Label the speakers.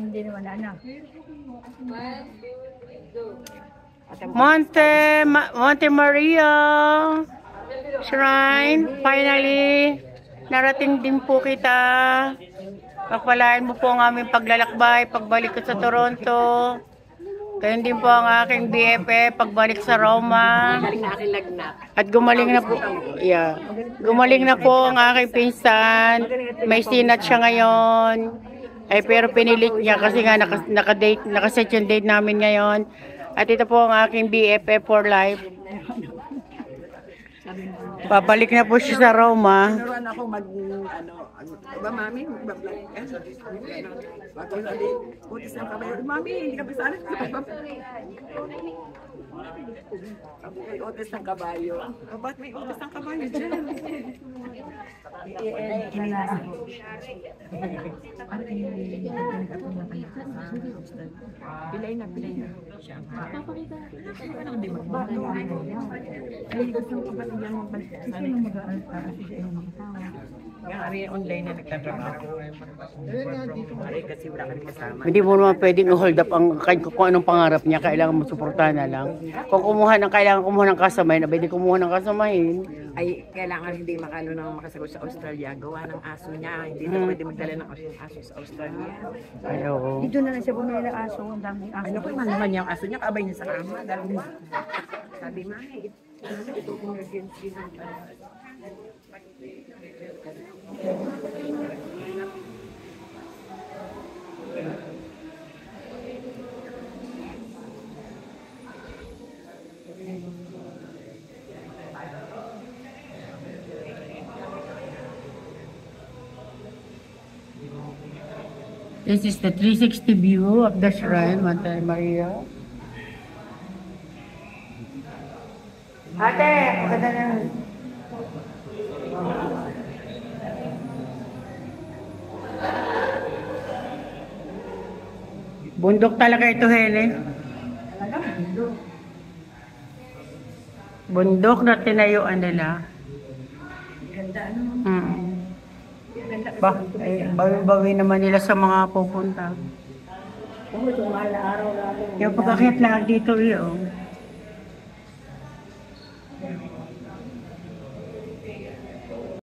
Speaker 1: hindi naman ano.
Speaker 2: Monte Maria Shrine. Finally, narating din po kita. Pagpalain mo po ang aming paglalakbay, pagbalik ko sa Toronto. Kaya din po ang aking BFF, pagbalik sa Roma. At gumaling na po. Yeah. Gumaling na po ang aking pinsan. May sinat siya ngayon. Ay pero pinilit niya kasi nga nakaset yung date namin ngayon. At ito po ang aking BFF for life. Babalik na po siya sa Roma.
Speaker 3: Tinuruan ako ba mami? Mag-vlog ka? Ba't yun ulit? Butis ng kabayo. Mami, hindi ka pisalit sa pagbablog. May utis ng kabayo. Ba't may utis ng kabayo dyan? Pilay na. Ay, gusto ko ba nilang magbalik? Sino mag-aaral para sa yung ari online na nagtatrabaho. Ari kasi wala ka rin kasama.
Speaker 2: Hindi mo naman pwedeng hold up kung anong pangarap niya. Kailangan mo suportahan na lang. Kung kailangan kumuha ng kasamahin, pwede kumuha ng kasamahin.
Speaker 3: Ay, kailangan hindi makasagot sa Australia. Gawa ng aso niya. Hindi na pwede magdala ng aso sa Australia.
Speaker 2: Ay, oo.
Speaker 1: Dito na lang siya bumili ng aso. Ang daming aso.
Speaker 3: Ano pa naman yung aso niya? Kabay niya sa kama. Sabi ma, ito emergency na.
Speaker 2: This is the 360 view of the shrine, Monte Maria. Ate, maganda na. Bundok talaga ito, Hele. Bundok na tinayuan nila. Bawi-bawi naman nila sa mga pupunta. Yung pagkakit lang dito, yun.